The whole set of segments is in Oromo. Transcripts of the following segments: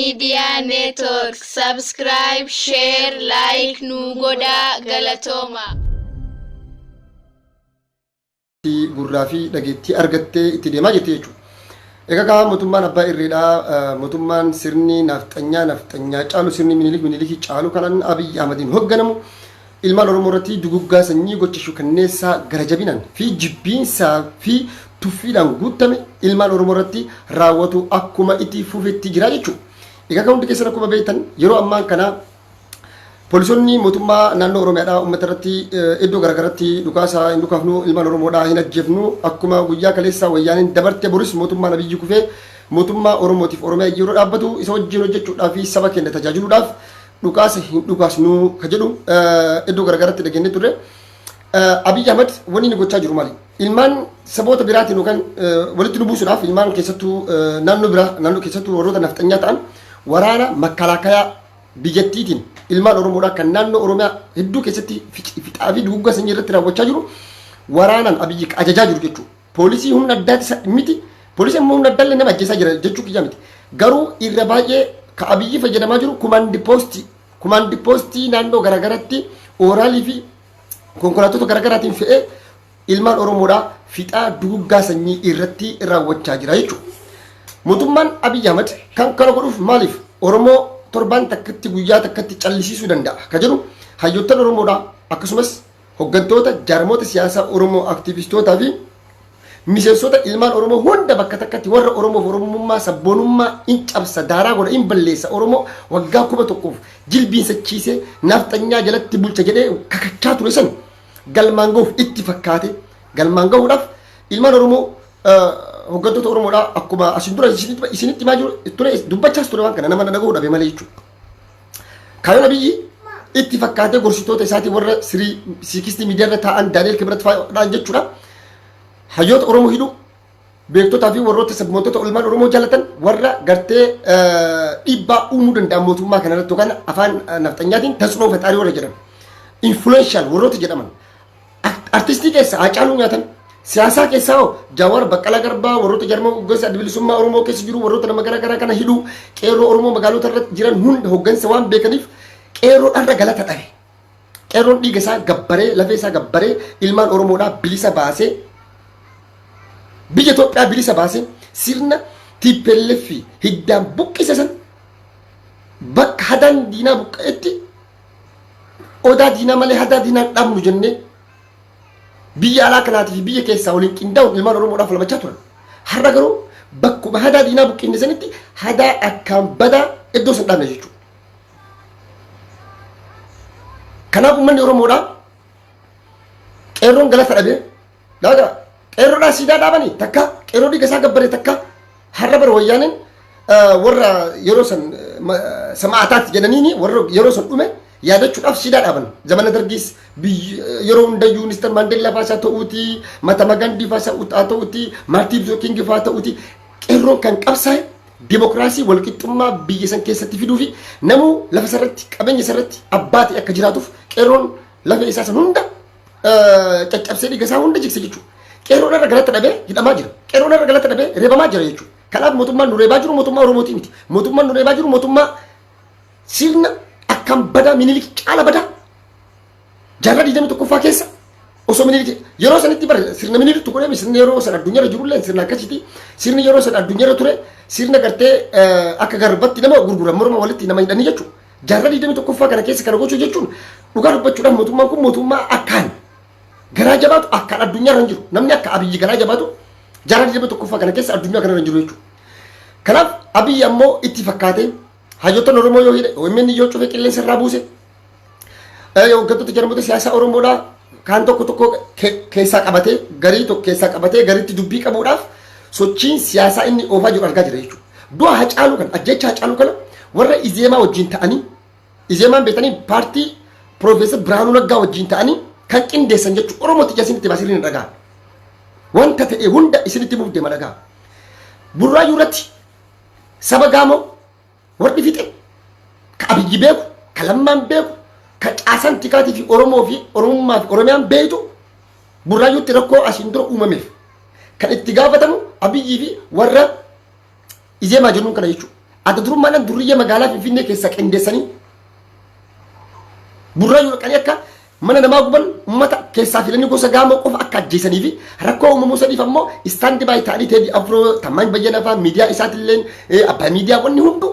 Media Network. Subscribe, share, like, Nugoda, Galatoma. Gurraa fi dhageettii argattee itti deemaa jirti jechuudha. Egaa mootummaan abbaa irreedhaa mootummaan sirni nafxanyaa caalu sirni minilikii caalu kanan Abiy Ahmediin hoogganamu ilmaan Oromoo irratti duguggaa sanyii gochishuu kanneessaa gara jabinaan fi jibbiinsaa fi tuffiidhaan guutame ilmaan Oromoo irratti raawwatu akkuma itti fufetti jira jechuudha. Egaa kan hundi keessan akkuma beektan yeroo ammaan kana Polisonni mootummaa naannoo Oromiyaadhaa uummata irratti iddoo garaagaraatti dhukaasaa hin dhukaafnu ilmaan Oromoodhaa hin ajjeefnu akkuma guyyaa kaleessaa wayyaaniin dabarte boris mootummaan Abiyyi kufee mootummaa Oromootiif Oromiyaa yeroo dhaabbatu isa wajjin hojjechuudhaaf fi saba keenya tajaajiluudhaaf dhukaasa hin dhukaasnu ka jedhu iddoo garaagaraatti dhageenye turre. Abiy Ahmed wanni inni gochaa jiru maali? Ilmaan saboota biraatiin yookaan walitti nu buusuudhaaf ilmaan keessattuu naannoo keessattuu warroota nafxanyaa ta'an waraana makkalaakayaa biyyattiitiin ilmaan Oromoodhaa kan naannoo Oromiyaa hedduu keessatti fixaa fi duguggaa sanyii irratti raawwachaa jiru waraanaan Abiyyi ajajaa jiru jechuudha. Poolisii humna addaati miti. Poolisii immoo humna addaallee nama ajjeesaa jira jechuu kiyyaa miti. Garuu irra baay'ee ka Abiyyi fayyadamaa jiru kumaandi poostii naannoo garaagaraatti ooraalii fi konkolaattota garaagaraatiin fe'ee ilmaan Oromoodhaa fixaa duguggaa sanyii irratti raawwachaa jira jechuudha. Mootummaan Abiy Ahmed kan kana godhuuf maaliif Oromoo torban takkatti guyyaa takkatti callisiisuu danda'a ka jedhu hayyoottan Oromoodhaa akkasumas hooggantoota jaarmoota siyaasaa Oromoo aktiivistootaa fi miseensota ilmaan Oromoo hunda bakka takkatti warra Oromoof Oromummaa sabboonummaa in cabsa daaraa godha in balleessa Oromoo waggaa 11 jilbiinsachiisee nafxanyaa jalatti bulcha jedhee kakachaa ture san galmaan gahuuf itti fakkaate galmaan gahuudhaaf ilmaan Oromoo hooggantoota Oromoodhaa akkuma asin dura isinitti himaa jiru ture dubbachaas ture waan kana nama dhagahuu dhabe malee jechuudha. Kaayoon Abiyyi itti fakkaatee gorsitoota isaatii warra siikisti miidiyaa irra taa'an Daani'el Kibrat fa'aadhaan jechuudha. Hayyoota Oromoo hidhuu beektotaa fi warroota sabboontoota ilmaan Oromoo jaalatan warra gartee dhiibbaa uumuu danda'an mootummaa kanarratti yookaan afaan nafxanyaatiin tasnoo faxaarii warra jedhan influential warroota jedhaman artistii keessa Haacaaluu nyaatan siyaasaa keessaa Jawaar Baqqalaa Garbaa warroota jarmoo gosa bilisummaa Oromoo keessa jiru warroota nama garaagaraa kana hidhuu qeerroo Oromoo magaalota irratti jiran hunda hooggansa waan beekaniif qeerroo dharra galata dhabe. Qeerroon dhiiga isaa gabbaree lafee isaa gabbaree ilmaan Oromoodhaa bilisa baasee biyya Itoophiyaa bilisa baasee sirna TPLF hiddaan buqqise san bakka hadaan diinaa buqqa'etti odaa diinaa malee hadaa diinaan dhabnu jennee biyya alaa kanaatii fi biyya keessaa waliin qindaa'uun ilmaan Oromoodhaaf falmachaa turan. Har'a garuu bakkuma hadaa diinaa buqqinne sanitti hadaa akkaan badaa iddoo san dhaabne jechuudha. Kanaaf uummanni Oromoodhaa qeerroon galata dhabee daagaa qeerroodhaa siidaa dhaabanii takka qeerroo dhiiga isaa gabbaree takka har'a bara wayyaaniin warra yeroo san samaataatti jedhaniini warra yeroo san dhume yaadachuudhaaf siidaa dhaaban zamana dargiis yeroo hundayyuu Mr. Mandela fa'aa ta'uuti Mahatma Gandhi fa'aa ta'uuti Martin Luther King fa'aa ta'uuti qeerroon kan qabsaa'e dimokiraasii walqixxummaa biyya san keessatti fiduu fi namuu lafa sarratti qabeenya sarratti abbaatii akka jiraatuuf qeerroon lafa isaa san hunda caccabsee dhiiga isaa hunda jigse jechuudha. Qeerroon irra galata dhabee hidhamaa jira. Qeerroon irra galata dhabee reebamaa jira jechuudha. Kanaaf mootummaan nu reebaa jiru mootummaa Oromootii miti. Mootummaan nu reebaa jiru mootummaa sirna akkam badaa minilik caala badaa jaarraa 21ffaa keessa osoo minilik yeroo sanitti bara sirna minilik tuqee sirna yeroo san addunyaarra jirullee sirna akkasitti sirni yeroo san addunyaarra ture sirna gartee akka garbatti nama gurguran morma walitti nama hidhanii jechuudha. Jaarraa 21ffaa kana keessa kana gochuu jechuun dhugaa dubbachuudhaan mootummaan kun mootummaa akkaan garaa jabaatu akkaan addunyaarra hin jiru namni akka Abiyyi garaa jabaatu jaarraa 21ffaa kana keessa addunyaa kanarra hin jiru jechuudha. Kanaaf Abiyyi ammoo itti fakkaatee hayyoottan Oromoo yoo hidhe OMN yoo cufe qilleensa irraa buuse hooggantoota jarmoota siyaasaa Oromoodhaa kaan tokko keessaa qabatee garii tokko keessaa qabatee gariitti dubbii qabuudhaaf sochiin siyaasaa inni oofaa jiru argaa jira jechuudha. Du'a Haacaaluu kana ajjecha Haacaaluu kana warra Izeemaa wajjin ta'anii Izeemaan beekanii paartii Piroofeesar Biraanuu Naggaa wajjin ta'anii kan qindeessan jechuudha. Oromootti isinitti baasanii hin dhagaa. Wanta ta'e hunda isinitti muuf deema dhagaa. Burraayyuu irratti saba Gaamoo warri fixe ka Abiyyi beeku ka Lammaan beeku ka caasaan tikaatii fi Oromoo fi Oromummaa fi Oromiyaan beeytu burraayyuutti rakkoo asiin dura uumameef kan itti gaafatamu Abiyyii fi warra Izeemaa jennuun kana jechuudha. Adda durummaan durriyyee magaalaa Finfinnee keessa qindeessanii burraayyuu dhaqanii akka mana namaa guban uummata keessaa filanii gosa gaamoo qofa akka ajjeesanii fi rakkoo uumamuu sadiif ammoo istaandi baay'ee ta'anii Teedii Afroo Tamaan Bayyana fa'aa miidiyaa isaatillee abbaa miidiyaa wanni hundu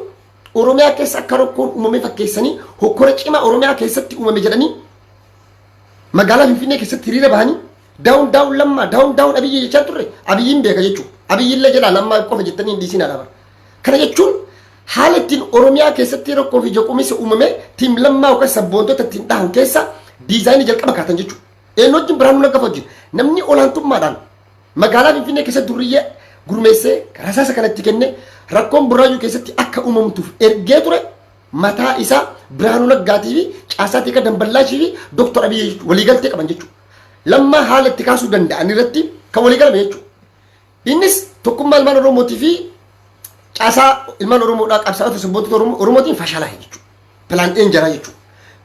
Oromiyaa keessa akka rakkoon uumame fakkeessanii hokkora cimaa Oromiyaa keessatti uumame jedhanii magaalaa Finfinnee keessatti hiriira bahanii daawun lammaa daawun abiyyi jechaa turre abiyyiin beeka jechuudha. Abiyyillee jedha lammaa qofa jettanii hin dhiisin alaabaa. Kana jechuun haala ittiin Oromiyaa keessatti rakkoo fi jeequmsi uumame tiim lammaa yookaan sabboontota ittiin dhahan keessa diizaayinii jalqaba kaatan jechuudha. Eenyu wajjin Biraanuu Naggaa wajjin namni olaantummaadhaan magaalaa Finfinnee keessatti durriyyee gurmeessee rasaasa kanatti kennee rakkoon burraayyuu keessatti akka uumamtuuf ergee ture mataa isaa Biraanuu Naggaatii fi Caasaa Xiqqaa Damballaashii fi Dooktor Abiyyi waliigaltee qaban jechuudha. Lammaa haala itti kaasuu danda'an irratti kan waliigalame jechuudha. Innis tokkummaa ilmaan Oromootii fi caasaa ilmaan Oromoodhaa qabsaa'ota sabboontota Oromootiin fashalaa'e jechuudha. Pilaan A jaraa jechuudha.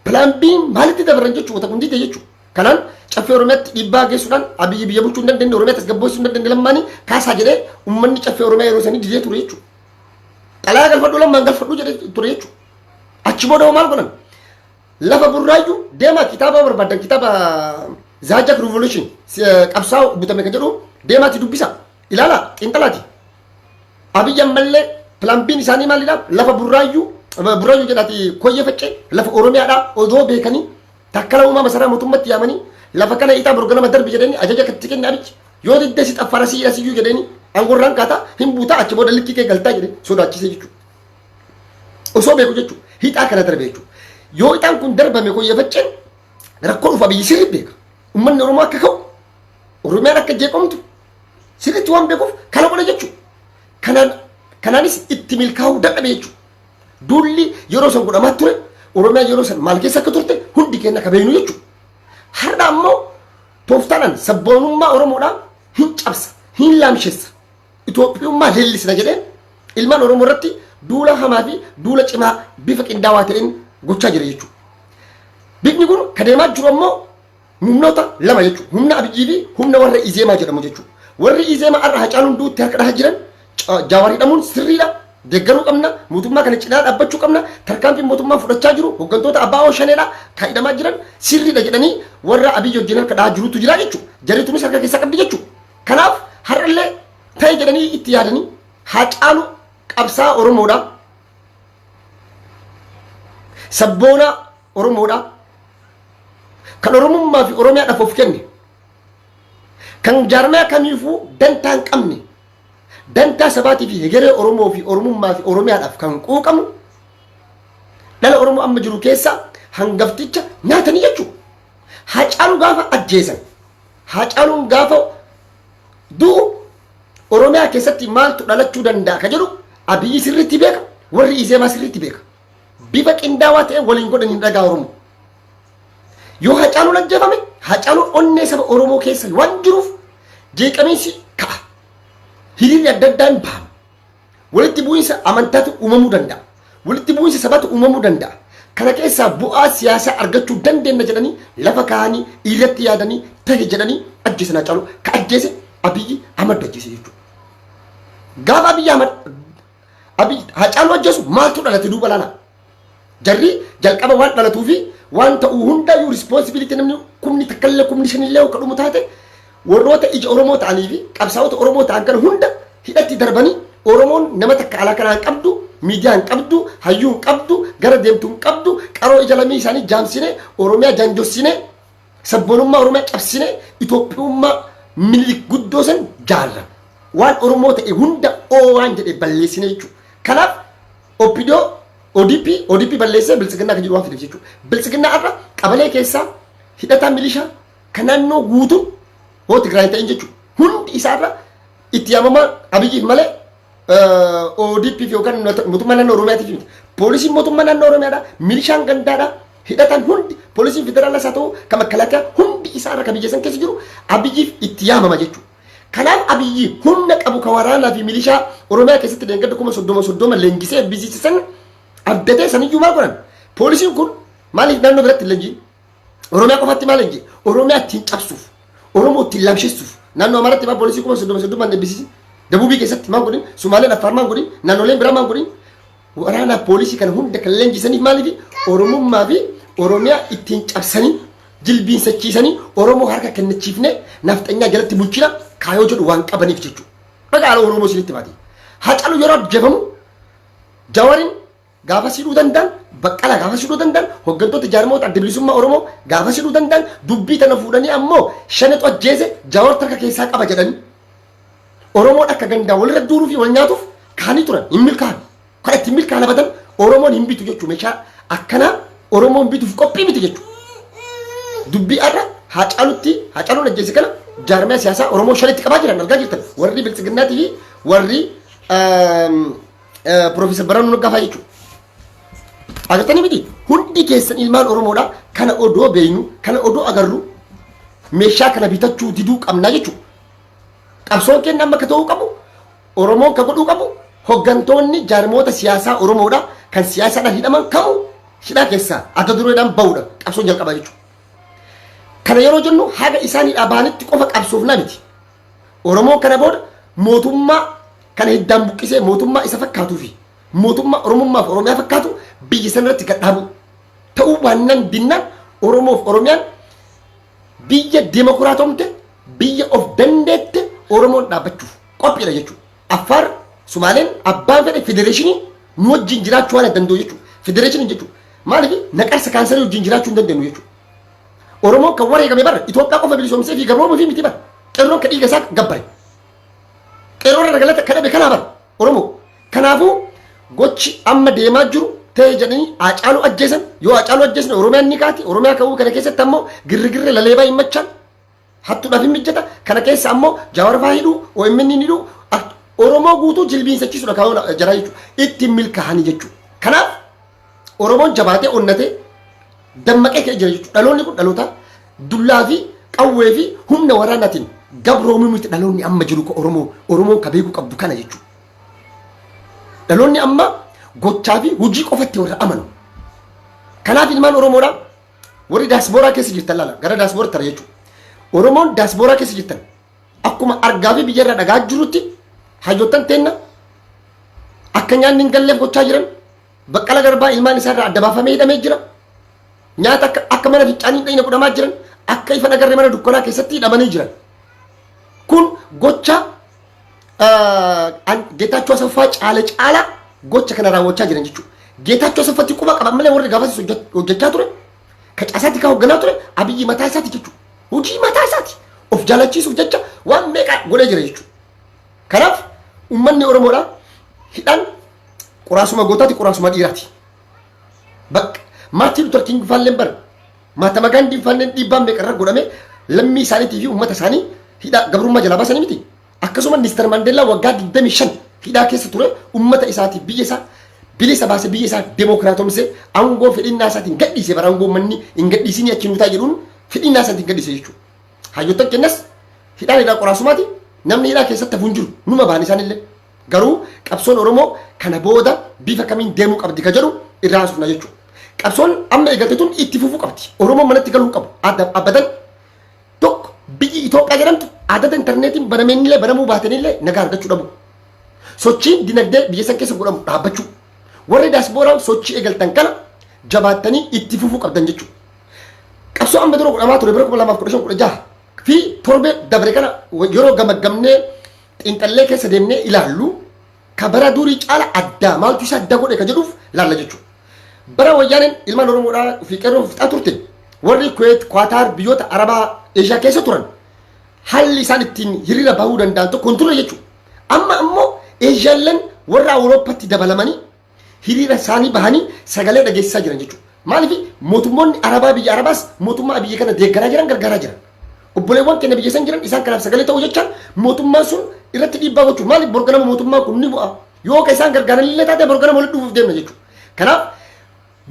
Pilaan B maalitti dabaran jechuudha kundi jechuudha. Kanaan caffee Oromiyaatti dhiibbaa geessuudhaan Abiyyi biyya bulchuu hin dandeenye Oromiyaa tasgabbeessuu hin dandeenye lammaanii kaasaa jedhee uummanni caffee Oromiyaa yeroo sanii didee ture jechuudha. Xalayaa galfadhu lammaan galfadhu jedhee ture jechuudha. Achi booda maal godhan? Lafa burraayyuu deemaa kitaaba barbaadan kitaaba Zaajak Revolution qabsaa'u butame kan jedhu deemaatti dubbisa. Ilaala xiinxalaati. Abiyyi ammallee pilaan B'n isaanii maalidha? Lafa burraayyuu jedhaati koyyee faccee lafa Oromiyaadhaa odoo beekanii takkala uumaa masaraa mootummaatti yaamanii lafa kana itaa borganama darbi jedhanii ajaja katti kenna Abiyyi yoo didde si xaffara si asiyyuu jedhanii angorraan kaataa hin buutaa achi booda likkii kee galtaa jedhee sodaachisee jechuudha. Osoo beeku jechuudha. Hixaa kana darbe jechuudha. Yoo ixaan kun darbame koyyee facceen rakkoo dhufa Abiyyi sirrii beeka. Uummanni Oromoo akka ka'u Oromiyaan akka jeeqamtu sirriitti waan beekuuf kana godha jechuudha. Kanaanis itti milkaa'uu dadhabe jechuudha. Duulli yeroo san godhamaa ture Oromiyaan yeroo san maal keessa akka turte hundi keenya akka beeknu jechuudha. Har'a ammoo tooftaadhaan sabboonummaa Oromoodhaa hin cabsa, hin laamsheessa. Itoophiyummaa leellisna jedhee ilmaan Oromoo irratti duula hamaa fi duula cimaa bifa qindaawaa ta'een gochaa jira jechuudha. Bifni kun kadeemaa jiru ammoo humnoota lama jechuudha. Humna Abiyyii fi humna warra Izeemaa jedhamu jechuudha. Warri Izeemaa har'a Hacaaluun duutti harka dhahaa jiran Jaawarii hidhamuun sirriidha. Deeggaruu qabna. Mootummaa kana cinaa dhaabbachuu qabna. Tarkaanfii mootummaa fudhachaa jiru hooggantoota ABO shaneedha kan hidhamaa jiran sirriidha jedhanii warra Abiyyi wajjin harka dhahaa jirutu jira jechuudha. Jarrituunis harka keessaa qabdi jechuudha. Kanaaf har'allee ta'e jedhanii itti yaadanii Hacaaluu qabsaa Oromoodha. Sabboona Oromoodha. Kan Oromummaa fi Oromiyaadhaaf of kenne. Kan jaarmaya kamiifuu dantaa hin qabne. Dantaa sabaatii fi hegeree Oromoo fi Oromummaa fi Oromiyaadhaaf kan quuqamu dhala Oromoo amma jiru keessa hangafticha nyaatanii jechuudha. Hacaaluu gaafa ajjeesan Hacaaluun gaafa du'u Oromiyaa keessatti maaltu dhalachuu danda'a ka jedhu Abiyyi sirriitti beeka warri Izeemaa sirriitti beeka. Bifa qindaawaa ta'e waliin godhan hin dhagaa Oromoo. Yoo Hacaaluun ajjeefame Hacaaluun onnee saba Oromoo keessa waan jiruuf jeeqamiinsi ka'a. Hiriirri adda addaan bahama. Walitti bu'iinsa amantaatu uumamuu danda'a. Walitti bu'iinsa sabaatu uumamuu danda'a. Kana keessaa bu'aa siyaasaa argachuu dandeenya jedhanii lafa kaa'anii irratti yaadanii ta'e jedhanii ajjeesan Hacaaluu. Ka ajjeese Abiyyi Ahmad ajjeese jechuudha. Gaafa Abiyyi Hacaaluu ajjeesu maaltu dhalate duuba laala. Jarri jalqaba waan dhalatuu fi waan ta'uu hundayyuu responsibility namni kumni takkallee kumni shanillee akka dhumu taate warroota ija Oromoo ta'anii fi qabsaa'ota Oromoo ta'an kana hunda hidhatti darbanii Oromoon nama takka alaa kanaan qabdu miidiyaa hin qabdu hayyuu hin qabdu gara deemtuu hin qabdu qaroo ija lamii isaanii jaamsine Oromiyaa jaanjossine sabboonummaa Oromiyaa cabsine Itoophiyummaa Minilik guddoo san jaarra waan Oromoo ta'e hunda waan jedhee balleessine jechuudha. Kanaaf ODP balleessee bilisiginnaa kan jedhu waan fideef jechuudha. Bilisiginnaa irra qabalee keessaa hidhataa milishaa kan naannoo guutuun hoo Tigraay ta'in jechuudha. Hundi isaarra itti yaamamaa Abiyyiif malee ODP fi yookaan mootummaa naannoo Oromiyaatiif miti. Poolisiin mootummaa naannoo Oromiyaadha. Milishaan gandaadha. Hidhatan hundi poolisiin federaalaa haa ta'u kan makalaakaa hundi isaarra kan biyya san keessa jiru Abiyyiif itti yaamama jechuudha. Kanaaf Abiyyi humna qabu kan waraanaa fi milishaa Oromiyaa keessatti deeggarda 30 leenjisee bisiisan abdatee saniyyuu maal godhan? Poolisiin kun maaliif naannoo biratti leenjii? Oromiyaa qofaatti maal leenjii? Oromiyaa ittiin cabsuuf, Oromoo ittiin lamsheessuuf. Naannoo Amaaraatti maal poolisii 30 eebbisiisi? Dabuubii keessatti maal godhin? Sumaaleen Affaar maal godhin? Naannoleen biraa maal godhin? waraana poolisii kana hunda kan leenjisaniif maaliif oromummaa fi oromiyaa ittiin cabsanii jilbiinsachiisanii oromoo harka kennachiifne nafxanyaa jalatti bulchina kaayoo jedhu waan qabaniif jechuudha. Magaala oromoo isinitti baate. Haacaaluu yeroo ajjeefamu Jawaarin gaafa sidhuu danda'an Baqqalaa gaafa sidhuu danda'an hooggantoota jaarmoota adda bilisummaa oromoo gaafa sidhuu danda'an dubbii tana fuudhanii ammoo shanetu ajjeese Jawaar harka keessaa qaba jedhanii oromoon akka gandaa walirra duuruu fi wal nyaatuuf kaanii turan hin milkaa'an. Kan itti milkaa'an abatan oromoon hin bitu jechuudha. Meeshaa akkanaa oromoon bituuf qophii miti jechuudha. Dubbii irra Haacaaluun ajjeese kana jaarmiyaa siyaasaa oromoo shanitti qabaa jiran argaa jirtan warri biltsiginnaatii fi warri Profeesar Biraanuu Naggaa fa'aa jechuudha. Agartanii miti hundi keessan ilmaan oromoodha kana odoo beeynu kana odoo agarru meeshaa kana bitachuu diduu qabnaa jechuudha. Qabsoon keenya amma akka ta'uu qabu oromoon ka godhuu qabu hooggantoonni jaarmoota siyaasaa oromoodha kan siyaasaadhaan hidhaman kamuu hidhaa keessaa adda dureedhaan ba'uudha qabsoon jalqabaa jechuudha. Kana yeroo jennu haga isaanii dhaabanitti qofa qabsoofnaa miti. Oromoon kana booda mootummaa kana hiddaan buqqisee mootummaa isa fakkaatuu fi mootummaa oromummaa fi oromiyaa fakkaatu biyya sanarratti gadhaabu ta'uu waannan dinnaan oromoof oromiyaan biyya demokiraatomte biyya of dandeette oromoon dhaabbachuuf qophiidha jechuudha. Affaar Sumaaleen abbaan fedhe federeeshinii nu wajjin jiraachuu waan danda'u jechuudha. Federeeshinii jechuudha. Maaliif naqarsa kaansarii wajjin jiraachuu hin dandeenyu jechuudha. Oromoon kan wareegame bara Itoophiyaa qofa bilisoomsee fi gabroomuu fi miti bara qeerroon kan dhiiga isaa gabbare. Qeerroon irra galata kan dhabe kanaa bara Oromoo. Kanaafuu gochi amma deemaa jiru ta'ee jedhanii Haacaaluu ajjeesan yoo Haacaaluu ajjeesne Oromiyaan ni kaati. Oromiyaa ka'uu kana keessatti ammoo girrigirri laleebaa hin machaan hattuudhaaf hin mijjata. Kana keessa ammoo Jawaar fa'aa hidhuu OMN hin hidhuu Oromoo guutuu jilbiinsachiisuudha kaa'uu jara jechuudha. Ittiin milkaa'anii jechuudha. Kanaaf Oromoon jabaatee onnatee dammaqee ka'ee jira jechuudha. Dhaloonni kun dhaloota dullaa fi qawwee fi humna waraanaatiin gabroomuu miti dhaloonni amma jiru ka Oromoon ka beekuu qabdu kana jechuudha. Dhaloonni amma gochaa fi hojii qofatti warra amanu. Kanaaf ilmaan Oromoodhaa warri daasbooraa keessa jirtan laala gara daasbooraa tara jechuudha. Oromoon daasbooraa keessa jirtan akkuma argaa fi biyyarraa dhagaa jirutti hayyoottan teenna akka nyaanni hin galleef gochaa jiran Baqqalaa Garbaa ilmaan isaarraa adda baafamee hidhamee jira. Nyaata akka mana fincaanii dhayina godhamaa jiran akka ifa nagarree mana dukkanaa keessatti hidhamanii jiran. Kun gocha Geetaachoo Asaffaa caala gocha kana raawwachaa jiran jechuudha. Geetaachoo Asaffaatti quba qaban malee warri gaafas hojjechaa ture ka caasaatti kan hoogganaa ture Abiyyi mataa isaati jechuudha. Hojii mataa isaati of jaalachiisuuf jecha waan meeqa godhee jira jechuudha. Kanaaf uummanni Oromoodhaa hidhaan quraasuma gootaati quraasuma dhiiraati. Bakka Maartin Luther King faalleen bara Mahatma Gandhi faalleen dhiibbaan meeqa irra godhame lammii isaaniitii fi uummata isaanii hidhaa gabrummaa jalaa baasanii miti. Akkasuma Nister Mandeellaa waggaa 25 hidhaa keessa ture uummata isaatiif biyya isaa bilisa baasee biyya isaa demokiraatomsee aangoo fedhinnaa isaatiin gadhiisee bara aangoo manni hin gadhiisinii achi nuutaa jedhuun fedhinnaa isaatiin gadhiisee jechuudha. Hayyoottan kennas hidhaa quraasumaati namni hidhaa keessatti hafuun jiru numa ba'an isaanillee garuu qabsoon Oromoo kana booda bifa kamiin deemuu qabdi ka jedhu irraa haasofna jechuudha. Qabsoon amma eegalte tun itti fufuu qabdi. Oromoon manatti galuu qabu. Abadan tokko biyyi Itoophiyaa jedhamtu addata intarneetiin banameenillee banamuu baatanillee nagaa argachuu dhabu. Sochiin dinagdee biyya san keessa godhamu dhaabbachuu. Warri daasbooraan sochii eegaltan kana jabaattanii itti fufuu qabdan jechuudha. Qabsoo amma dura godhamaa ture bira 2015 fi torbee dabre kana yeroo gamaggamnee xiinxallee keessa deemnee ilaallu ka bara durii caala addaa maaltu isa adda godhe ka jedhuuf laalla jechuudha. Bara wayyaaneen ilmaan Oromoodhaa fi qeerroo fixaa turte warri Kuweet, Kwaataar biyyoota Arabaa Eeshiyaa keessa turan haalli isaan ittiin hiriira bahuu danda'an tokko hin turre jechuudha. Amma ammoo Eeshiyaalleen warra Awurooppaatti dabalamanii hiriira isaanii bahanii sagalee dhageessisaa jiran jechuudha. Maaliif mootummoonni Arabaa biyya Arabaas mootummaa biyya kana deeggaraa jiran gargaaraa jiran. Obboleewwan keenya biyya san jiran isaan kanaaf sagalee ta'uu jechaan mootummaan sun irratti dhiibbaa gochuu maaliif borganama mootummaa kun ni bu'a yoo ka isaan gargaaranillee taate borganama walitti dhufuuf deemna jechuudha. Kanaaf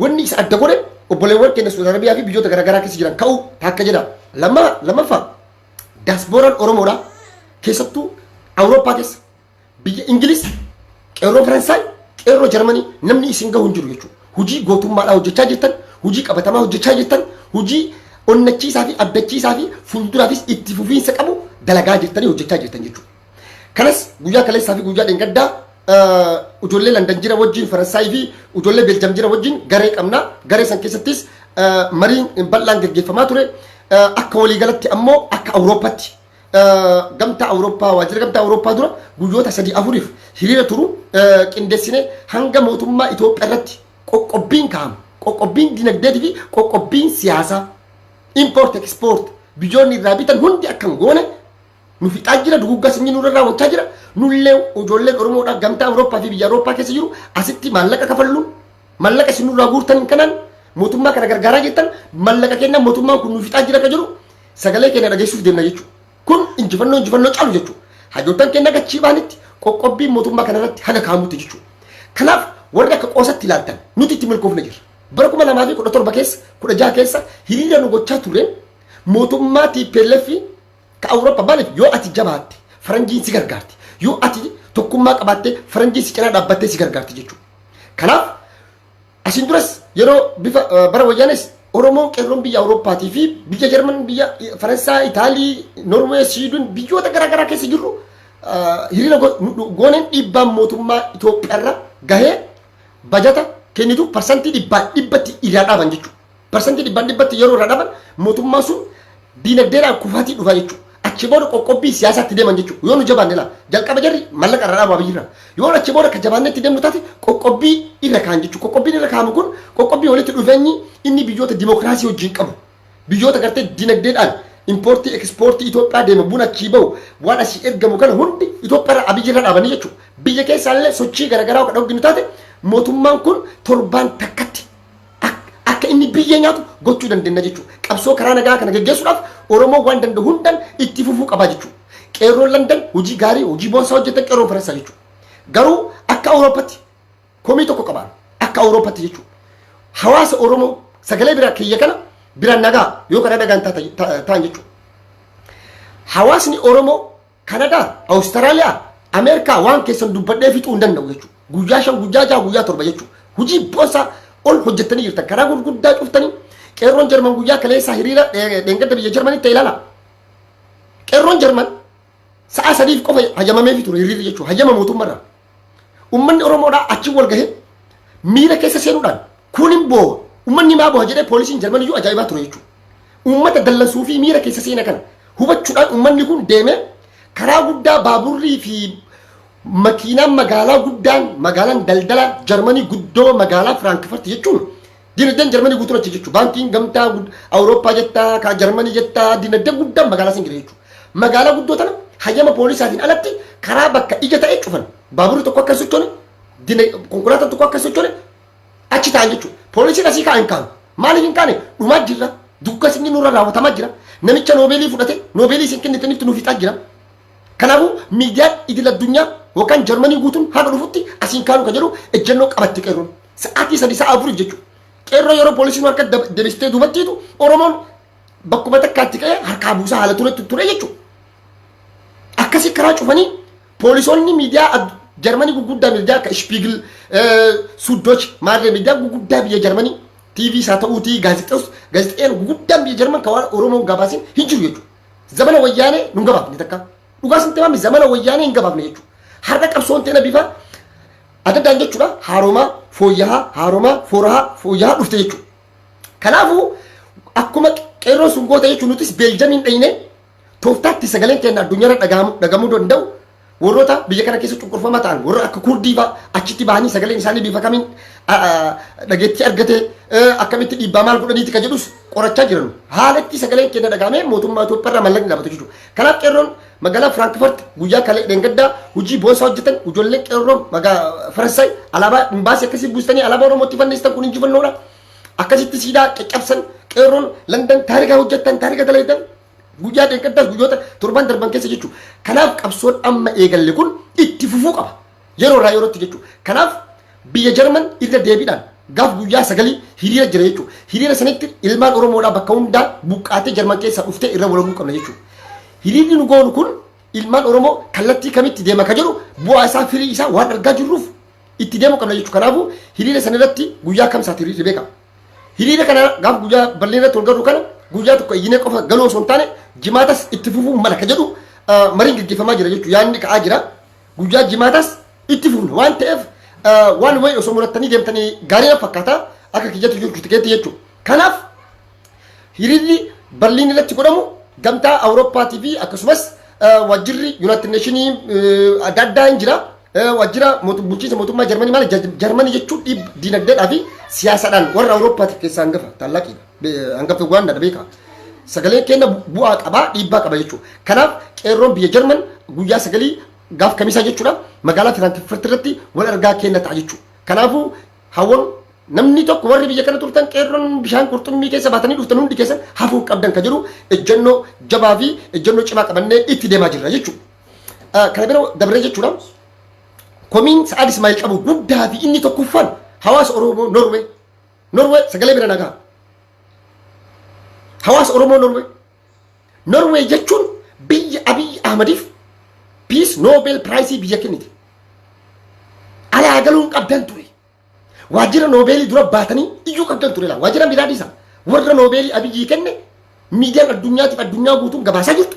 wanni isa adda godhe obboleewwan keenya Suudi Arabiyaa fi biyyoota garaagaraa keessa jiran ka'uu takka jedha. Lammaffaa daasbooraan Oromoodhaa keessattuu Awurooppaa keessa biyya Ingiliis, qeerroo Faransaay, qeerroo Jarmanii namni isin gahu hin jiru jechuudha. Hojii gootummaadhaa hojjechaa jirtan, hojii qabatamaa hojjechaa jirtan, hojii onnachiisaa fi abdachiisaa fi fuulduraafis itti fufiinsa qabu dalagaa jirtanii hojjechaa jirtan jechuudha. Kanas guyyaa kaleessaa fi guyyaa dheengaddaa ijoollee London jira wajjin Faransaay fi ijoollee Beeljam jira wajjin garee qabna. Garee san keessattis mariin bal'aan gaggeeffamaa ture. Akka waliigalatti ammoo akka Awurooppaatti gamtaa Awurooppaa waajjira gamtaa Awurooppaa dura guyyoota 3-4 hiriira turu qindeessine hanga mootummaa Itoophiyaa irratti qoqqobbiin kaa'amu. Qoqqobbiin dinagdeetii fi qoqqobbiin siyaasaa import export biyyoonni irraa bitan hundi akkan goone nu fixaa jira duguggaa sanyii nurra raawwachaa jira. Nullee ijoolleen Oromoodhaa gamtaa Awurooppaa fi biyya Awurooppaa keessa jiru asitti maallaqa kafalluun maallaqa isin nurraa guurtan kanaan mootummaa kana gargaaraa jettan maallaqa kennan mootummaan kun nu fixaa jira ka jiru sagalee keenya dhageessuuf deemna jechuudha. Kun injifannoo caalu jechuudha. Hajootaan keenya gachii baanitti qoqqobbiin mootummaa kanarratti haga kaa'amutti jechuudha. Kanaaf warri akka qoosatti ilaaltan nuti itti milkoofna jirra. Bara 2017 keessa 16 keessa hiriira nu gochaa turreen mootummaa TPLF ka Awurooppaa maaliif yoo ati jabaatte faranjiin si gargaarti. Yoo ati tokkummaa qabaatte faranjiin si cinaa dhaabbattee si gargaarti jechuudha. Kanaaf asin duras yeroo bifa bara wayyaanes Oromoo qeerroon biyya Awurooppaatii fi biyya Jarman biyya Faransaay Itaalii Norwee Siidun biyyoota garaagaraa keessa jirru hiriira gooneen dhiibbaan mootummaa Itoophiyaarra gahee bajata kennitu parsantii dhibbatti irraa dhaaban jechuudha. Parsantii dhibbatti yeroo irraa dhaaban mootummaan sun diinagdeedhaan kufaatii dhufa jechuudha. Achi booda qoqqobbii siyaasaatti deeman jechuudha. Yoo nu jabaanne laa jalqaba jarri mallaqa irraa dhaabaa biyyirra. Yoo achi booda akka jabaannee itti deemnu taate qoqqobbii irra kaan jechuudha. Qoqqobbiin irra kaamu kun qoqqobbii walitti dhufeenyi inni biyyoota dimookiraasii wajjin qabu. Biyyoota gartee diinagdeedhaan importii ekspoortii Itoophiyaa deema buna achii bahu waan asii ergamu kana hundi Itoophiyaa abiyyirra dhaabanii jechuudha. Biyya keessaallee sochii garaagaraa akka dhoogginu taate mootummaan kun torbaan takkatti akka inni biyya nyaatu gochuu dandeenya jechuudha. Qabsoo karaa nagaa kana gaggeessuudhaaf Oromoo waan danda'u hundaan itti fufuu qaba jechuudha. Qeerroon London hojii gaarii hojii boonsaa hojjetan qeerroon Faransaa jechuudha. Garuu akka Awurooppaatti komii tokko qabaan akka Awurooppaatti jechuudha. Hawaasa Oromoo sagalee biraa kiyya kana biraan nagaa yoo kana nagaan ta'an jechuudha. Hawaasni Oromoo Kanadaa, Awustiraaliyaa, Ameerikaa waan keessan dubbadhee fixuu hin danda'u jechuudha. Guyyaa 5 guyyaa 6 guyyaa 7 jechuudha. Hojii boonsaa ol hojjetanii jirtan karaa gurguddaa cuftanii qeerroon Jarman guyyaa kaleessaa hiriira dheengadda biyya Jarmanii ta'e ilaala. Qeerroon Jarman sa'a 3 qofa hajamameefii ture hiriirri jechuudha. Hajama mootummaarraa. Uummanni Oromoodhaa achi wal gahee miira keessa seenuudhaan kun hin boo'a. Uummanni maa boo'a jedhee poolisiin Jarman iyyuu ajaa'ibaa ture jechuudha. Uummata dallansuu fi miira keessa seena kana hubachuudhaan uummanni kun deemee karaa guddaa baaburrii fi makiinaan magaalaa guddaan magaalaan daldala Jarmanii guddoo magaalaa Firaankifaart jechuun dinagdeen Jarmanii guutuun achi jechuudha. Baankiin gamtaa Awurooppaa jettaa ka Jarmanii jettaa dinagdee guddaan magaalaa sin jira jechuudha. Magaalaa guddoo tana hayyama poolisaatiin alatti karaa bakka ija ta'e cufan baaburri tokko akka sochoone konkolaataan tokko akka sochoone achi ta'an jechuudha. Poolisiin asii kaa'an kaa'an maaliif hin kaane dhumaa jirra dugga sinni nurra raawwatamaa jira namicha noobeelii fudhate noobeelii isin kennitanitti nuuf fixaa jira. Kanaafuu miidiyaan idil addunyaa yookaan Jarmanii guutuun haga dhufutti asiin kaanu kan jedhu ejjennoo qabatti qeerroon sa'aatii 3 sa'a 4 jechuudha. Qeerroo yeroo poolisiin harka deebistee duubattiitu Oromoon bakkuma takkaatti ka'ee harkaa buusaa haala ture jechuudha. Akkasii karaa cufanii poolisoonni miidiyaa Jarmanii gurguddaa miidiyaa akka Spiegel, Süddeutsche maarree miidiyaa gurguddaa biyya Jarmanii TV isaa ta'uutii gaazexeen gurguddaan biyya Jarman kan waan Oromoon gabaasin hin jiru jechuudha. Zamana wayyaanee nu gabaafne takka. Dhugaa sin taa'amni zamana wayyaanee hin gabaafne jechuudha. Harka qabsoon teena bifa adda addaan jechuudha. Haaromaa foorahaa fooyyahaa dhufte jechuudha. Kanaafuu akkuma qeerroon sun goota jechuun nutis Beeljamiin dhayinee tooftaatti sagaleen keenya addunyaarra dhagamuu danda'u warroota biyya kana keessa cunqurfamaa ta'an warra akka Kurdii fa'aa achitti bahanii sagaleen isaanii bifa kamiin dhageettii argatee akkamitti dhiibbaa maal godhaniiti kan jedhus qorachaa jiran. Haalatti sagaleen keenya dhagahamee mootummaa Itoophiyaarraa mallaqni dhaabatu jechuudha. Kanaaf qeerroon magaalaa Firaankifaart guyyaa kalee dheengaddaa hojii boonsaa hojjetan ijoolleen qeerroon Faransaay alaabaa imbaasii akkasii buustanii alaabaa Oromootti fannisan kun injifannoodha. Akkasitti siidaa caccabsan qeerroon London taarika hojjetan taarika dalagan guyyaa dheengaddaas guyyoota 7 darban keessa jechuudha. Kanaaf qabsoon amma eegalle kun itti fufuu qaba yeroo irraa yerootti jechuudha. Kanaaf biyya Jarman irra deebiidhaan gaaf guyyaa 9 hiriira jira jechuudha. Hiriira sanitti ilmaan Oromoodhaa bakka hundaa buqqaatee Jarman keessaa dhuftee irra walaguu qabna jechuudha. Hiriirri nu goonu kun ilmaan Oromoo kallattii kamitti deema ka jedhu bu'aa isaa firii isaa waan argaa jirruuf itti deemuu qabna jechuudha. Kanaafuu hiriira sanarratti guyyaa kamsaati hiriirri beekama. Hiriira kana gaaf guyyaa bal'inatti wal garuu kana guyyaa tokko iyyinee qofa galuu osoo hin taane jimaatas itti fufuu mala ka jedhu mariin gaggeeffamaa jira jechuudha. Yaadni ka'aa jira. Guyyaa jimaatas itti fufna waan ta'eef waan wayi osoo murattanii deemtanii gaarii fakkaata akka kiyyatti jechuutti jechuudha. Kanaaf hiriirri Berliin irratti godhamu gamtaa Awurooppaatii fi akkasumas wajjirri Yuunaayitid Neeshinii adda addaa hin jira. Wajjira bulchiinsa mootummaa Jarmanii maali Jarmanii jechuun diinagdeedhaa fi siyaasaadhaan warra Awurooppaatiif keessaa hangafa tallaaqidha. Hangafa waan dha beeka. Sagaleen kenna bu'aa qabaa dhiibbaa qaba jechuudha. Kanaaf qeerroon biyya Jarman guyyaa sagalii gaaf kamisaa jechuudha magaalaa Firaankiifurt irratti wal argaa kenna ta'a jechuudha. Kanaafuu hawwan namni tokko warri biyya kana turtan qeerroon bishaan qurxummii keessa baatanii dhuftan hundi keessan hafuu qabdan ka jedhu ejjennoo jabaa fi ejjennoo cimaa qabannee itti deemaa jirra jechuudha. Kana bira dabree jechuudha. Komiin Sa'aad Ismaa'il qabu guddaa fi inni tokkoffaan hawaasa Oromoo Norwee. Norwee sagalee bira nagaa. Hawaasa Oromoo Norwee. Norwee jechuun biyya Abiy Ahmadiif Peace Nobel Prize biyya kennite. Alaa galuun qabdan ture. Waajjira Noobeelii dura baatanii iyyuu qabdan ture laa. Waajjira miraadisa warra Noobeelii Abiyyi kenne miidiyaan addunyaatiif addunyaa guutuun gabaasaa jirtu.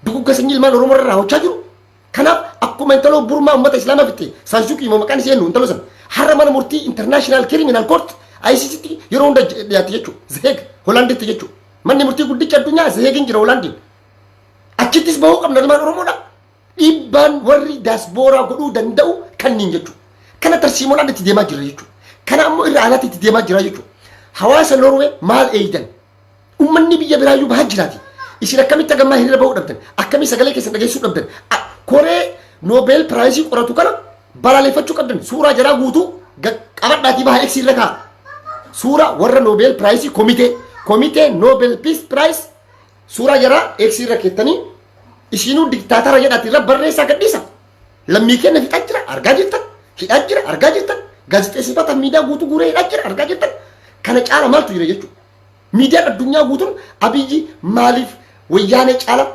Dugugga sanyii ilmaan Oromoo irraa hojjaa jiru. Kanaaf akkuma intaloo burmaa uummata islaamaa fitte saansuqii immoo maqaan ishee intaloo sana har'a mana murtii international criminal court ICC yeroo hunda dhiyaate jechuudha. Zeeg Hoolaanditti jechuudha. Manni murtii guddicha addunyaa Zeegin jira Hoolaandiin. Achittis bahuu qabna ilmaan Oromoodha. Dhiibbaan warri daasbooraa godhuu danda'u kanniin jechuudha. Kana tarsiimoodhaan itti deemaa jira jechuudha. Kana ammoo irra alaatti itti deemaa jira jechuudha. Hawaasa Norwee maal eeydan? Uummanni biyya biraayyuu bahaa jiraati. Isin akkamitti hagammaa hiriira bahuu dhabdan? Akkamitti sagalee keessan dhageessuu dhabdan? Koree Nobel Prize qoratu kana balaaleffachuu qabdan. Suuraa jaraa guutuu qabadhaatii bahaa eegsii irra kaa'a. Suuraa warra Nobel Prize komitee Nobel Peace Prize suuraa jaraa eegsii irra keettanii ishiinuu diktaatara jedhaati irra barreessaa gadhiisa. Lammii kenna fixaa jira argaa jirtan. Hidhaa jira argaa jirtan. Gaazexeessitoota miidiyaa guutuu guuree hidhaa jira argaa jirtan. Kana caala maaltu jira jechuudha. Miidiyaan addunyaa guutuun Abiyyi maaliif wayyaanee caala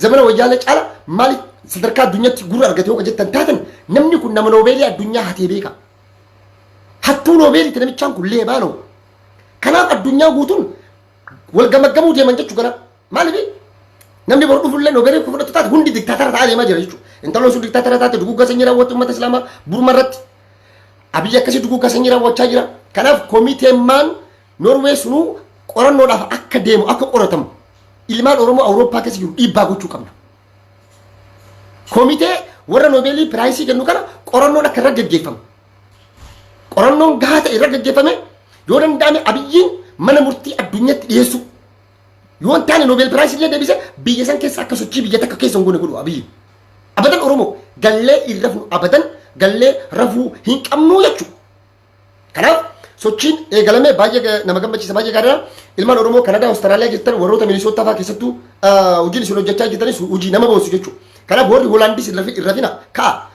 zamana wayyaanee caala maaliif sadarkaa addunyaatti gurra argatee hooqa jettan taatan namni kun nama Noobeelii addunyaa hatee beeka. Hattuu Noobeeliitti namichaan kun leebaa noo. Kanaaf addunyaa guutuun wal gamaggamuu deeman jechuu kana maaliif namni boru dhufullee Noobeelii kun fudhatu taate hundi diktaatara ta'aa deemaa jira jechuudha. Intaloo sun diktaatara taate dugugga sanyii raawwatu uummata islaamaa burma irratti Abiyyi akkasii dugugga sanyii raawwachaa jira. Kanaaf komiteemmaan Norwee sunuu qorannoodhaaf akka deemu akka qoratamu ilmaan Oromoo Awurooppaa keessa jiru dhiibbaa gochuu qabna. Komitee warra Noobeelii Piraayisii kennu kana qorannoon akka irra gaggeeffamu. Qorannoon gahaa ta'e irra gaggeeffame yoo danda'ame Abiyyiin mana murtii addunyaatti dhiyeessu. Yoo hin taane Noobeel Piraayisii illee deebise biyya san keessa akka sochii biyya takka keessa hin goone godhu Abiyyi. Abadan Oromoo gallee hin rafnu abadan gallee rafuu hin qabnu jechuudha. Kanaaf sochiin eegalamee baay'ee nama gammachiisa baay'ee gaariidha. Ilmaan Oromoo Kanadaa, Awustiraaliyaa jirtan warroota Minisootaa fa'aa keessattuu hojiin isin hojjechaa jirtanis hojii nama boonsu jechuudha. Kanaaf warri Hoolaandis irrafina ka'a.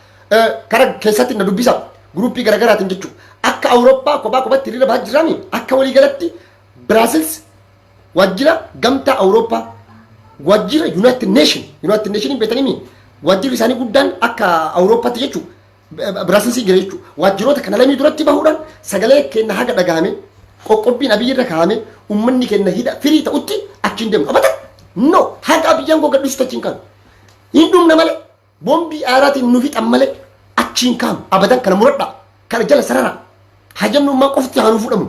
Kara keessatti na dubbisa guruppii garaagaraatiin jechuudha. Akka Awurooppaa kophaa kophaatti hiriira bahaa jirani akka waliigalatti Biraasils wajjira gamtaa Awurooppaa wajjira Yuunaayitid Neeshin beekanii wajjirri isaanii guddaan akka Awurooppaatti jechuudha. Biraasils jira jechuudha. Wajjiroota kana lamii duratti bahuudhaan sagalee kenna haga dhagahame qoqqobbiin Abiyyi irra kaa'ame uummanni kenna hidha firii ta'utti achiin deemu qabata. No haga Abiyyaan koo gadhiisu achiin kaa'u. Hin dhumna malee boombii aaraatiin nu fixan malee achiin kaa'u abadan kana muradhaa kana jala sarara hajamnummaa qofti haa nu fudhamu.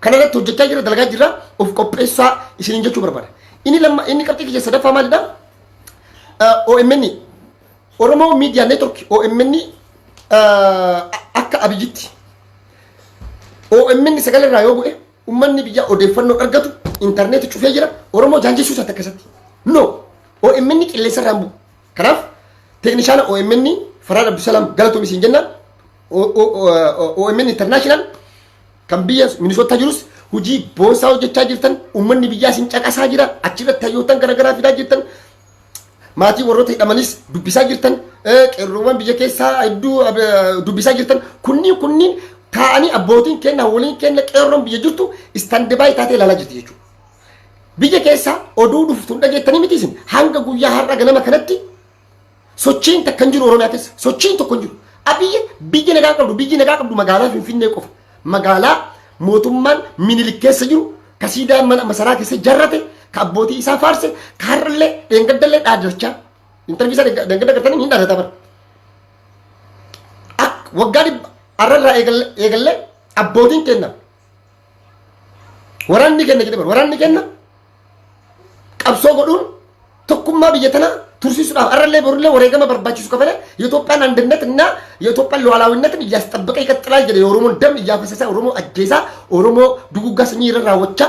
Kana irratti hojjechaa jira dalagaa jira of qopheessaa isiniin jechuu barbaada. Inni qabxii kiyya sadaffaa maalidha? OMN Oromoo Media Network OMN akka Abiyyitti OMN sagalee irraa yoo bu'e uummanni biyya odeeffannoo argatu intarneetii cufee jira Oromoo jaanjessuu isaatti akkasatti. No OMN qilleensa irraan bu'u. Kanaaf teeknishaana OMN Faraad Abdusalaam galatoom isin jenna. OMN International kan biyya Minisootaa jirus hojii boonsaa hojjechaa jirtan uummanni biyyaa isin caqasaa jira achirratti hayyootan garaagaraa fidaa jirtan maatii warroota hidhamanis dubbisaa jirtan qeerroowwan biyya keessaa hedduu dubbisaa jirtan kunniin taa'anii abbootiin kenna waliin kenna qeerroon biyya jirtu istaandibaayii taatee ilaalaa jirti jechuudha. Biyya keessaa oduu dhuftuun dhageettanii miti isin hanga guyyaa har'a ganama kanatti sochiin takka hin jiru Oromiyaa keessa sochiin tokko hin jiru. Abiyyi biyyi nagaa qabdu magaalaa Finfinnee qofa. Magaalaa mootummaan Minilik keessa jiru kasiidaa mana masaraa keessa jarrate ka abbootii isaa faarse ka har'allee dheengaddallee dhaadachaa intarviisaa dheengadda gartanii hin dhaadata bara. waggaa arrarraa eegallee abbootiin kenna waraanni kenna jedhe waraanni kenna qabsoo godhuun tokkummaa biyya tanaa tursiisuudhaaf arrallee borullee wareegama barbaachisu kafale የኢትዮጵያን አንድነትና የኢትዮጵያን ሉዓላዊነትን እያስጠበቀ ይቀጥላል ጀደ የኦሮሞን ደም እያፈሰሰ ኦሮሞ አጀሳ ኦሮሞ ዱጉጋ ሰኝ ይረራወቻ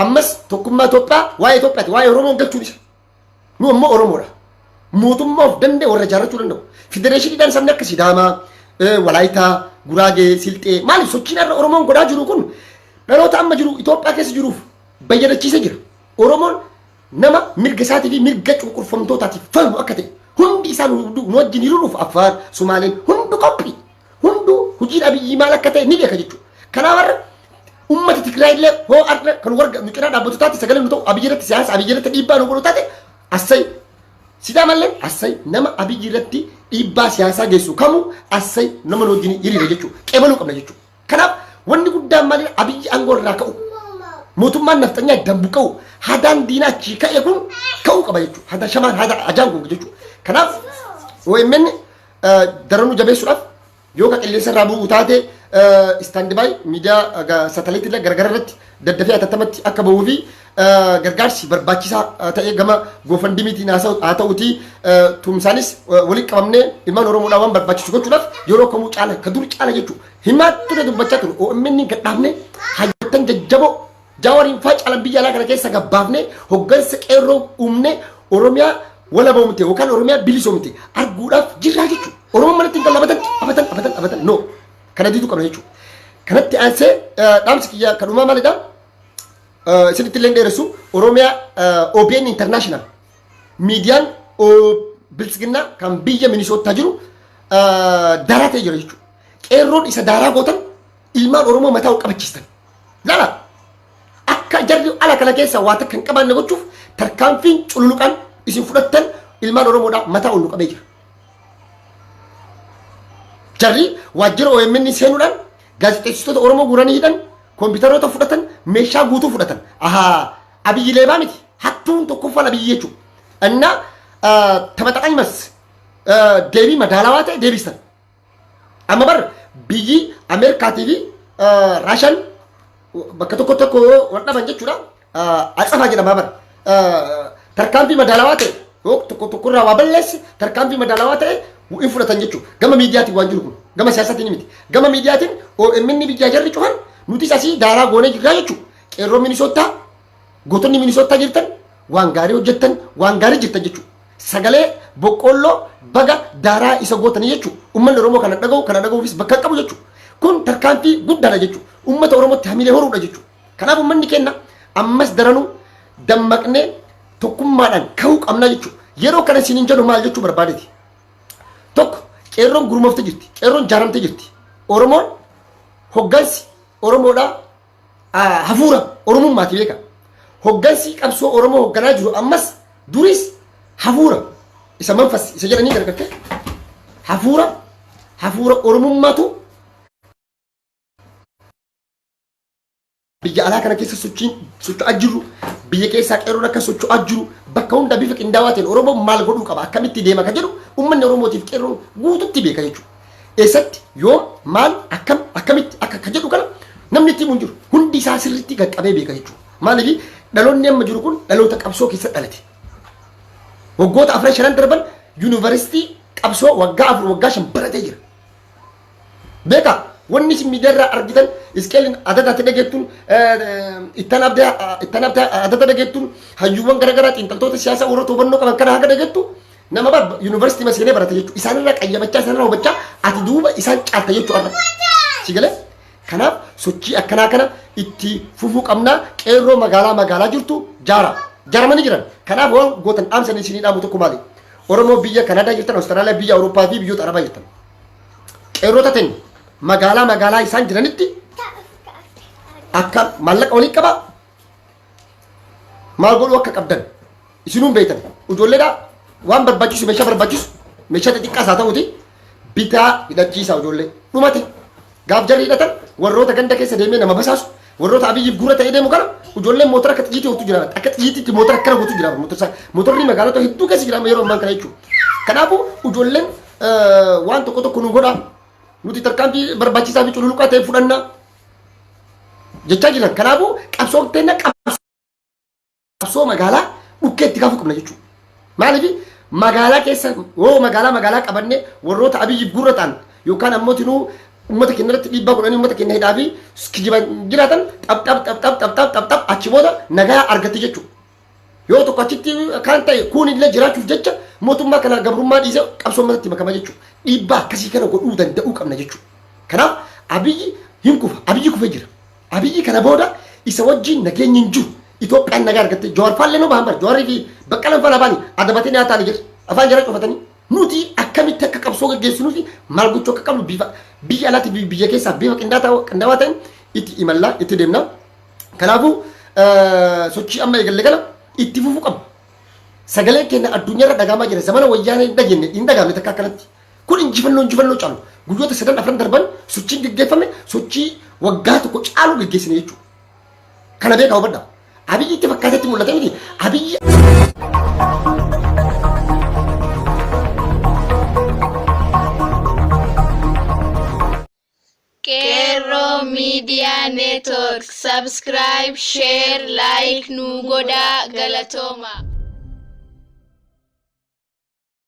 አመስ tokkummaa ኢትዮጵያ ዋይ ኢትዮጵያ ዋይ ኦሮሞን ገልቹ ይስ ኑ ሞ ኦሮሞራ mootummaa of danda'e warra ijaarrachuu danda'u federeeshiniidhaan sabni akka Sidaamaa Walaayitaa Guraagee Silxee maaliif sochiin irra Oromoon godhaa jiru kun dhaloota amma jiru Itoophiyaa keessa jiruuf bayyadachiisee jira Oromoon nama mirga isaatii fi mirga cunqurfamtootaatiif falmu akka ta'e hundi isaan nu wajjin hiriiruuf Affaar Sumaaleen hundu qophii hundu hojii Abiyyi maal akka ta'e ni beeka jechuudha kanaaf warra ummata Tigraay illee hoo arra kan warga nu cinaa dhaabbatotaatti sagalee nu ta'u Abiyyi irratti siyaasa Abiyyi irratti dhiibbaa nu godhu taate assay Sidaamallee assay nama Abiyyi irratti dhiibbaa siyaasaa geessu kamu assay nama wajjin hiriira jechuudha qeebaluu qabna jechuudha kanaaf wanni guddaan maali Abiyyi aangoo irraa ka'u mootummaan naftanyaa dambu ka'u hadaan diinaa achi ka'e kun ka'uu qaba jechuudha hada shamaan hada ajaan kun jechuudha kanaaf OMN daranuu jabeessuudhaaf yoo ka qilleensa irraa bu'u taate istaandi baay miidiyaa saatalaaytii illee gargar irratti daddafee atattamatti akka bahuu fi gargaarsi barbaachisaa ta'ee gama goofandimiitiin haa ta'uutii tumsaanis walitti qabamnee ilmaan Oromoodhaa waan barbaachisu gochuudhaaf yeroo kamuu caala ka dur caala jechuudha himaatti ture dubbachaa ture OMN gadhaafne hayyoottan jajjaboo jaawariin faa caalan biyya alaa kana keessa gabbaafne hoggansa qeerroo uumne Oromiyaa wala boomte yookaan Oromiyaa bilisoomte arguudhaaf jirraa jechuudha Oromoon manatti hin abatan no kana diitu qabna jechuudha kanatti aansee dhaamsi kiyya kan uumaa maalidha isinitti illee dheeressu Oromiyaa OBN International miidiyaan bilisiginnaa kan biyya Minisootaa jiru daaraa ta'ee jira jechuudha qeerroon isa daaraa gootan ilmaan Oromoo mataa ol qabachiistan laala akka jarri ala kana keessa waa takka hin qabaanne gochuuf tarkaanfiin cululuqaan isin fudhattan ilmaan Oromoodhaa mataa ol nu qabee jira jarri waajjira OMN seenuudhaan gaazexeessitoota Oromoo guuranii hidhan kompiitaroota fudhatan meeshaa guutuu fudhatan Abiyyi leebaa miti hattuun tokkoffaan Abiyyi jechuudha እና ተመጣጣኝ መስ deebii madaalawaa ta'e deebisan amma bar biyyi Ameerikaa TV Raashaan bakka tokko tokko wadhaban jechuudha atsafaa jedhama bar tarkaanfii madaalawaa ta'e tokko tokko irraa waa balleessi tarkaanfii madaalawaa ta'e in fudhatan jechuudha gama miidiyaatiin waan jiru kun gama siyaasaatiin miti gama miidiyaatiin OMN biyyaa jarri cuhan nuti asii daaraa goonee jirraa jechuudha qeerroo Minisootaa gootonni Minisootaa jirtan waan gaarii hojjettan waan gaarii jirtan jechuudha sagalee boqqolloo baga daaraa isa gootanii jechuudha uummanni Oromoo kana dhaga'uufis bakka qabu jechuudha kun tarkaanfii guddaadha jechuudha uummata Oromootti hamilee horuudha jechuudha kanaaf uummanni kenna ammas daranuu dammaqnee tokkummaadhaan ka'uu qabna jechuudha yeroo kana isiniin jedhu maal jechuu barbaadeeti tokko qeerroon gurmoofte jirti qeerroon jaaramte jirti Oromoon hoggansi Oromoodhaa hafuura Oromummaati beeka hoggansi qabsoo Oromoo hogganaa jiru ammas duris hafuura isa manfas isa jedhanii gargaarte hafuura Oromummaatu biyya alaa kana keessa socho'aa jiru biyya keessaa qeerroon akka socho'aa jiru bakka hunda bifa qindaawaa ta'een Oromoo maal godhuu qaba akkamitti deema ka jedhu uummanni Oromootiif qeerroon guututti beeka jechuudha eessatti yoom maal akkamitti akka ka jedhu kana namni itti himu jiru hundi isaa sirriitti qaqqabee beeka jechuudha maaliif dhaloonni amma jiru kun dhaloota qabsoo keessa dhalate waggoota 4 darban yuunivarsiitii qabsoo waggaa 4 waggaa 5 baratee jira beeka wanni isin miidiyaarraa argitan iskeelin adda dhageettuun ittaan abdee adda dhageettuun hayyuuwwan garaagaraa xiinxaltoota siyaasaa warra hubannoo qaban kana haga dhageettu nama bar yuunivarsiitii maseenee barate jechuudha isaanirraa qayyabachaa isaanirraa hubachaa ati duuba isaan caalta jechuudha sigalee kanaaf sochii akkanaa kana itti fufuu qabnaa qeerroo magaalaa jirtu jaaramanii jiran kanaaf waan gootan dhaamsanii isinii dhaamu tokko maali Oromoo biyya Kanaadaa jirtan Awustiraaliyaa biyya Awurooppaa fi biyyoota Arabaa jirtan qeerroo tateen magaalaa isaan jiranitti akka maallaqa walii qaba maal godhuu akka qabdan isinuun beektan ijoolleedhaa waan barbaachisu meeshaa xixiqqaas haa ta'uuti bitaa hidhachiisaa ijoollee dhumate gaaf jarri hidhatan warroota ganda keessa deemee nama basaasu warroota Abiyyiif gurra ta'ee deemu kana ijoolleen mootora akka xiyyiitii hotu jira akka xiyyiitiitti mootora akkana gotu jira mootorri magaalota hedduu keessa jira yeroo ammaa kana jechuudha kanaafuu ijoolleen waan tokko nu godhaa nuti tarkaanfii barbaachisaa fi cululuqaa ta'e fudhannaa jechaa jiran. Kanaafuu qabsoon teenya qabsoo magaalaa dhukkeetti kaafuu qabna jechuudha. Maaliif magaalaa keessa magaalaa qabanne warroota abiyyi gurra ta'an yookaan ammoo tinuu ummata keenya irratti dhiibbaa godhanii ummata keenya hidhaa fi kijiban jiraatan xap achi booda nagaa argatti jechuudha. Yoo tokko achitti kan ta'e kun illee jiraachuuf jecha mootummaa kana gabrummaa dhiisee qabsoo uummatatti makama jechuudha. Dhiibbaa akkasii kana godhuu danda'uu qabna jechuudha. Kanaaf abiyyi hin kufa, abiyyi kufee jira. Abiyyi kana booda isa wajjin nageenyi hin jiru. Itoophiyaan nagaa argatte Jawaar faallee noo bahan bara Jawaarii fi Baqqalaan faana baanii adabatanii haa taa'anii jira. Afaan jara cufatanii nuti akkamitti akka qabsoo gaggeessinuu fi maal gochuu akka qabnu biyya alaatti biyya keessaa bifa qindaawaa ta'een itti imallaa itti deemna. Kanaafuu sochii amma eegalle kana itti fufuu qabna. Sagalee keenya addunyaarra dhagahamaa jira. Zamana wayyaanee hin dhageenye hin dhagahamne takka akkanatti. Kun injifannoo caalu. Guyyoota 3 darban sochiin gaggeeffame sochii waggaa tokko caalu gaggeessine jechuudha. Kana beekaa hubadhaa. Abiyyi itti fakkaatetti mul'ata miti. Abiyyi Qeerroo Media Network subscribe, share, like nu godhaa galatooma.